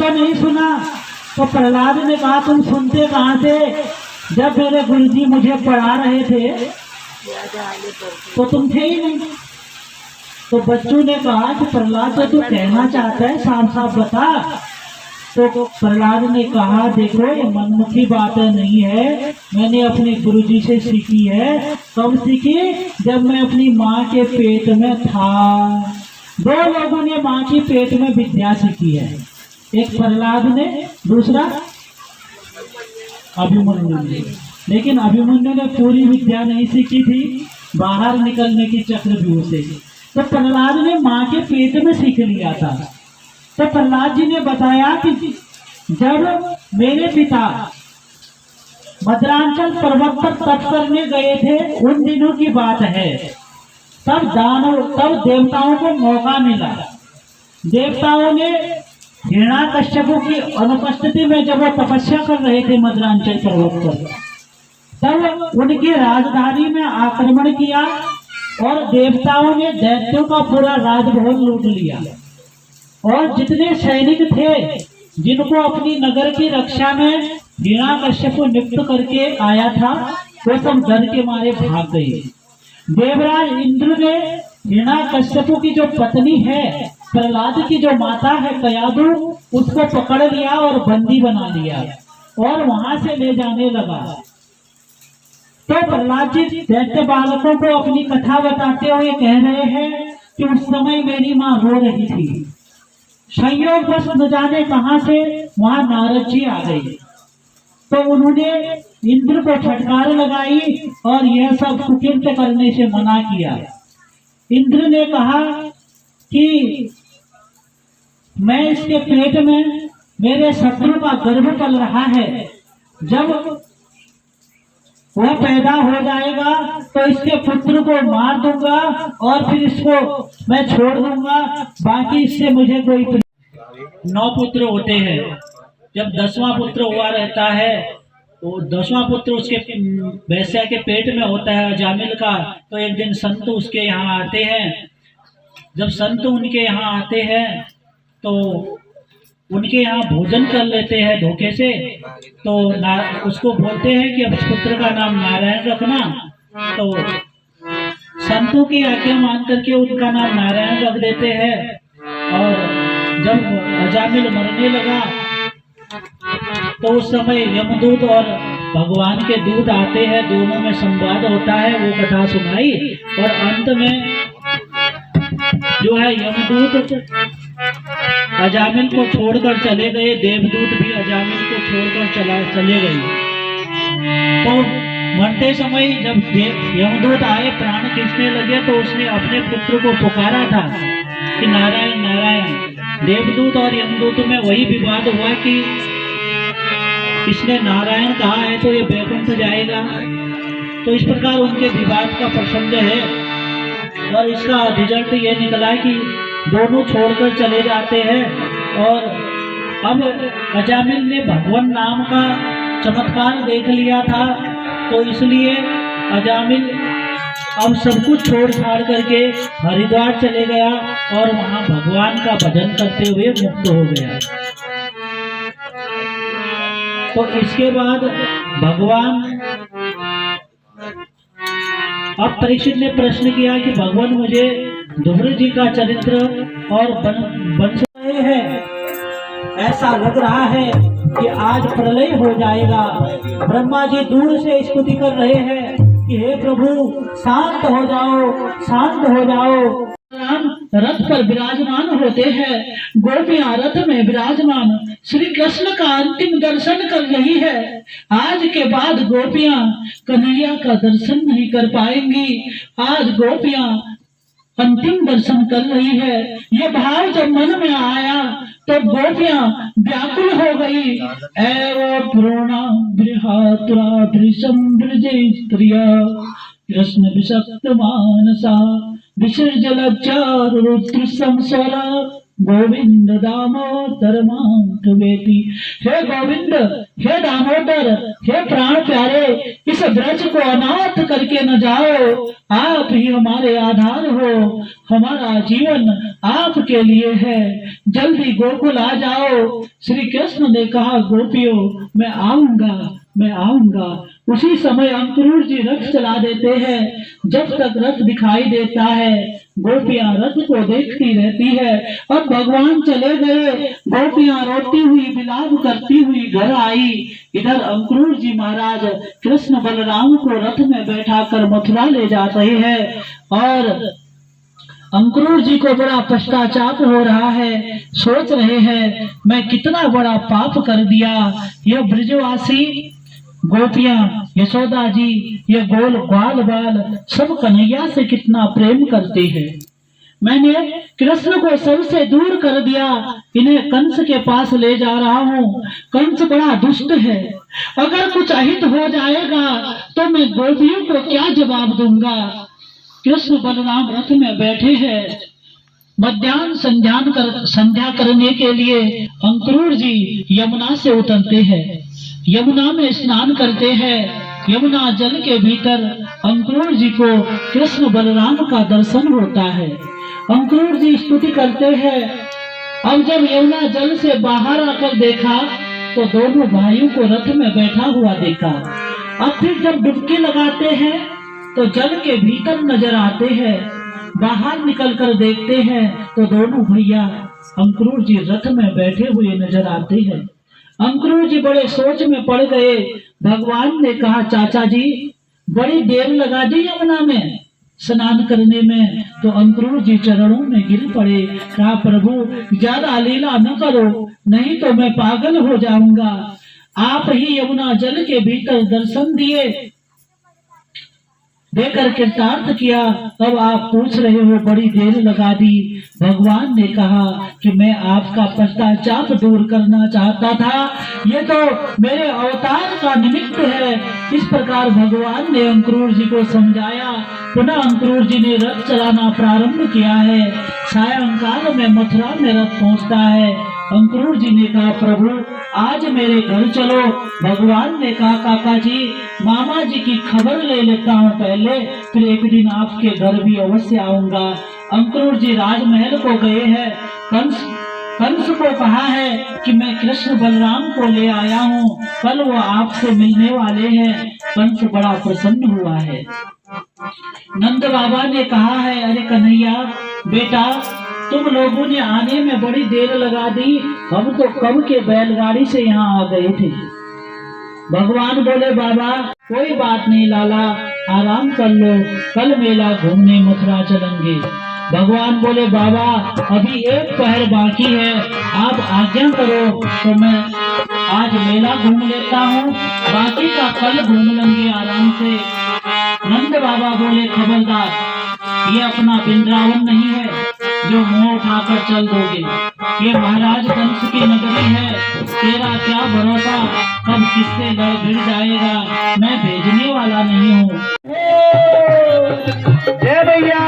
तो नहीं सुना। तो प्रहलाद ने कहा तुम सुनते कहाँ से? जब मेरे गुरुजी मुझे पढ़ा रहे थे तो तुम थे ही नहीं। तो बच्चों ने कहा कि प्रहलाद तो तू कहना चाहता है, साफ साफ बता। तो प्रहलाद ने कहा देखो ये मनमुखी बातें नहीं है, मैंने अपने गुरुजी से सीखी है। कब सीखी? जब मैं अपनी माँ के पेट में था। दो लोगों ने माँ के पेट में विद्या सीखी है, एक प्रहलाद ने, दूसरा अभिमन्यु ने। लेकिन अभिमन्यु ने पूरी विद्या नहीं सीखी थी, बाहर निकलने की चक्रव्यूह से। तो प्रहलाद ने माँ के पेट में सीख लिया था। तो प्रहलाद जी ने बताया कि जब मेरे पिता मद्रांचल पर्वत पर तप करने गए थे, उन दिनों की बात है, तब देवताओं को मौका मिला। देवताओं ने हिरण्याकश्यपु की अनुपस्थिति में जब वो तपस्या कर रहे थे मद्रांचल पर्वत पर, तब उनकी राजधानी में आक्रमण किया और देवताओं ने दैत्यों का पूरा राजभवन लूट लिया। और जितने सैनिक थे जिनको अपनी नगर की रक्षा में हिरण्याकश्यपु नियुक्त करके आया था, वो सब डर के मारे भाग गए। देवराज इंद्र ने हिरण्याकश्यपु की जो पत्नी है, प्रहलाद की जो माता है कयादु, उसको पकड़ लिया और बंदी बना लिया और वहां से ले जाने लगा। तो प्रहलाद जी दैत्य बालकों को अपनी कथा बताते हुए कह रहे हैं कि उस समय मेरी माँ रो रही थी। संयोग बस न जाने कहां से वहां नारद जी आ गए। तो उन्होंने इंद्र को फटकार लगाई और यह सब कुकृत्य करने से मना किया। इंद्र ने कहा कि मैं इसके पेट में मेरे शत्रु का गर्भ पल रहा है, जब वह पैदा हो जाएगा तो इसके पुत्र को मार दूंगा और फिर इसको मैं छोड़ दूंगा, बाकी इससे मुझे कोई। 9 पुत्र होते हैं, जब 10वां पुत्र हुआ रहता है तो 10वां पुत्र उसके वैश्या के पेट में होता है अजामिल का। तो एक दिन संत उसके यहाँ आते हैं। जब संत उनके यहाँ आते हैं तो उनके यहाँ भोजन कर लेते हैं धोखे से। तो उसको बोलते हैं कि अब इस पुत्र का नाम नारायण रखना। तो संतों की आज्ञा मान करके उनका नाम नारायण रख देते हैं। और जब अजामिल मरने लगा तो उस समय यमदूत और भगवान के दूत आते हैं, दोनों में संवाद होता है, वो कथा सुनाई। और अंत में जो है यमदूत अजामिल को छोड़कर चले गए, देवदूत भी अजामिल को छोड़कर चले गए। तो मरते समय जब यमदूत आए प्राण खींचने लगे तो उसने अपने पुत्र को पुकारा था कि नारायण नारायण। देवदूत और यमदूत में वही विवाद हुआ कि इसने नारायण कहा है तो ये बैकुंठ जाएगा। तो इस प्रकार उनके विवाद का प्रसंग है और इसका रिजल्ट ये निकला कि दोनों छोड़कर चले जाते हैं। और अब अजामिल ने भगवान नाम का चमत्कार देख लिया था, तो इसलिए अजामिल अब सब कुछ छोड़ छाड़ करके हरिद्वार चले गया और वहां भगवान का भजन करते हुए मुक्त हो गया। तो इसके बाद भगवान, अब परीक्षित ने प्रश्न किया कि भगवान मुझे ध्रुव जी का चरित्र और वंश है, ऐसा लग रहा है कि आज प्रलय हो जाएगा। ब्रह्मा जी दूर से स्तुति कर रहे हैं कि हे प्रभु शांत हो जाओ, शांत हो जाओ। रथ पर विराजमान होते हैं, गोपियां रथ में विराजमान श्री कृष्ण का अंतिम दर्शन कर रही है। आज के बाद गोपियां कन्हैया का दर्शन नहीं कर पाएंगी। आज गोपियां अंतिम दर्शन कर रही है। ये भाव जब मन में आया तो गोपियां व्याकुल हो गई। एवं प्रोणा बृहात्रा भृशं ब्रजे स्त्रिया कृष्ण विषक्त मानसा विसर्जलज्जार रुद्र संस्वरा गोविंद दामोदर मांग बेटी। हे गोविंद, हे दामोदर, हे प्राण प्यारे, इस ब्रज को अनाथ करके न जाओ। आप ही हमारे आधार हो, हमारा जीवन आपके लिए है, जल्दी गोकुल आ जाओ। श्री कृष्ण ने कहा, गोपियों मैं आऊंगा, मैं आऊंगा। उसी समय अंकुर जी रथ चला देते हैं। जब तक रथ दिखाई देता है गोपियां रथ को देखती रहती है। अब भगवान चले गए, गोपियां रोती हुई विलाप करती हुई घर आई। इधर अंकुर जी महाराज कृष्ण बलराम को रथ में बैठा कर मथुरा ले जा रहे हैं और अंकुर जी को बड़ा पश्चाताप हो रहा है। सोच रहे हैं मैं कितना बड़ा पाप कर दिया। यह ब्रजवासी गोपियां, यशोदा जी, ये गोल ग्वाल बाल सब कन्हैया से कितना प्रेम करते हैं। मैंने कृष्ण को सबसे दूर कर दिया, इन्हें कंस के पास ले जा रहा हूँ। कंस बड़ा दुष्ट है, अगर कुछ अहित हो जाएगा तो मैं गोपियों को क्या जवाब दूंगा। कृष्ण बलराम रथ में बैठे हैं। मध्याह्न संध्या करने के लिए अंकुर जी यमुना से उतरते हैं, यमुना में स्नान करते हैं। यमुना जल के भीतर अंकुर जी को कृष्ण बलराम का दर्शन होता है। अंकुर जी स्तुति करते हैं। अब जब यमुना जल से बाहर आकर देखा तो दोनों भाइयों को रथ में बैठा हुआ देखा। अब फिर जब डुबकी लगाते हैं तो जल के भीतर नजर आते हैं। बाहर निकलकर देखते हैं तो दोनों भैया अंकुर जी रथ में बैठे हुए नजर आते हैं। अंकुर जी बड़े सोच में पड़ गए। भगवान ने कहा, चाचा जी बड़ी देर लगा दी यमुना में स्नान करने में। तो अंकुर जी चरणों में गिर पड़े। कहा, प्रभु ज्यादा लीला न करो, नहीं तो मैं पागल हो जाऊंगा। आप ही यमुना जल के भीतर दर्शन दिए, देकर कृतार्थ किया, तब आप पूछ रहे हो बड़ी देर लगा दी। भगवान ने कहा कि मैं आपका पश्चाताप दूर करना चाहता था, ये तो मेरे अवतार का निमित्त है। इस प्रकार भगवान ने अंकुर जी को समझाया। पुनः अंकुर जी ने रथ चलाना प्रारंभ किया है। सायंकाल में मथुरा में रथ पहुंचता है। अंकुर जी ने कहा, प्रभु आज मेरे घर चलो। भगवान ने कहा, काका जी मामा जी की खबर ले लेता हूँ पहले, फिर एक दिन आपके घर भी अवश्य आऊंगा। अंकुर जी राजमहल को गए हैं। कंस को कहा है कि मैं कृष्ण बलराम को ले आया हूँ, कल वो आपसे मिलने वाले हैं। कंस बड़ा प्रसन्न हुआ है। नंद बाबा ने कहा है, अरे कन्हैया बेटा, तुम लोगों ने आने में बड़ी देर लगा दी, हम तो कब के बैलगाड़ी से यहाँ आ गए थे। भगवान बोले, बाबा कोई बात नहीं लाला, आराम कर लो, कल मेला घूमने मथुरा चलेंगे। भगवान बोले, बाबा अभी एक पहर बाकी है, आप आज्ञा करो तो मैं आज मेला घूम लेता हूँ, बाकी का कल घूम लेंगे आराम से। नंद बाबा बोले, खबरदार, ये अपना वृंदावन नहीं है जो मुंह उठाकर चल दोगे, ये महाराज कंस की नगरी है। तेरा क्या भरोसा कब किससे लड़ भिड़ जाएगा, मैं भेजने वाला नहीं हूँ। जय भैया।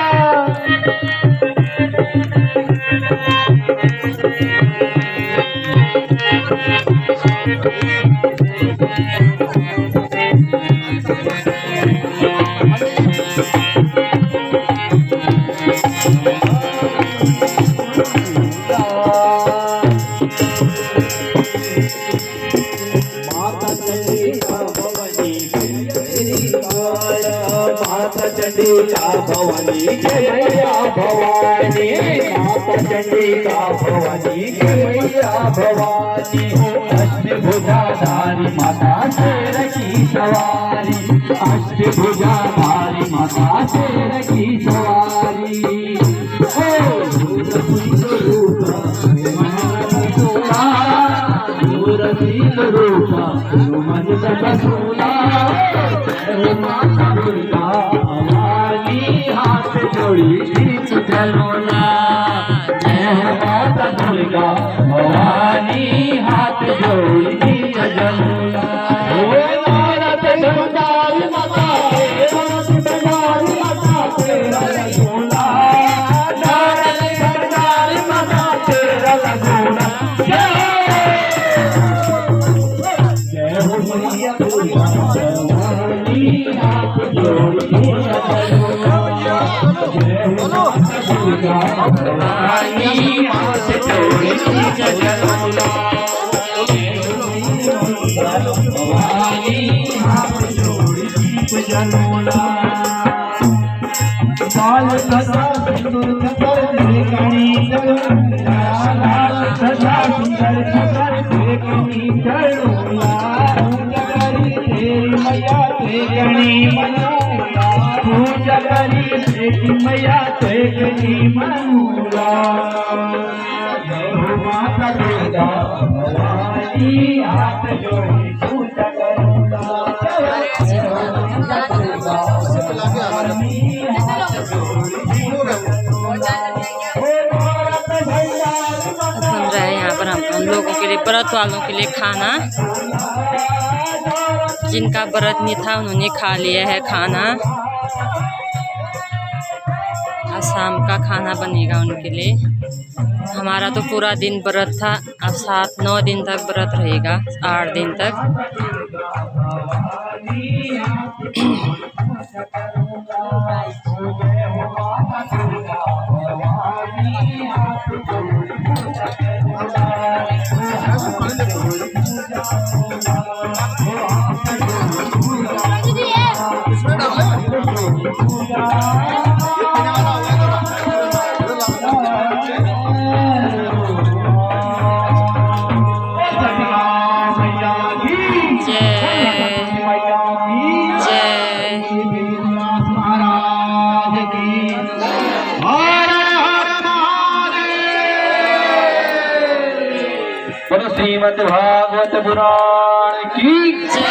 चंडिका भवानी जय मैया भवानी, माता चंडिका भवानी जय मैया भवानी। अष्टभुजाधारी माता शेर की सवारी, अष्टभुजाधारी माता शेर की सवारी। रूपा मन बसूला, माता दुर्गा हाथ जोड़ी गीत चलोना, माता दुर्गा भवानी हाथ जोड़ी गीत चलोना। माता दुर्गा भवानी हाथ जोड़ी जगदम्बा भवानी हाथ जोड़ी जगदम्बा लाल सदा सिंदूर खतर देखनी चलूला लाल सदा सुंदर खतर देखनी चलूला पूजा करी तेरी मैया देखनी मनूला पूजा करी तेरी मैया देखनी मनूला जय हो माता दुर्गा भवानी हाथ जोड़ी पूजा करूला जय हो माता दुर्गा भवानी सुन रहे हैं यहाँ पर हम लोगों के लिए, व्रत वालों के लिए खाना। जिनका व्रत नहीं था उन्होंने खा लिया है खाना। आज शाम का खाना बनेगा उनके लिए। हमारा तो पूरा दिन व्रत था, अब 7-9 दिन तक व्रत रहेगा, 8 दिन तक। श्रीमद् भागवत पुराण की जय।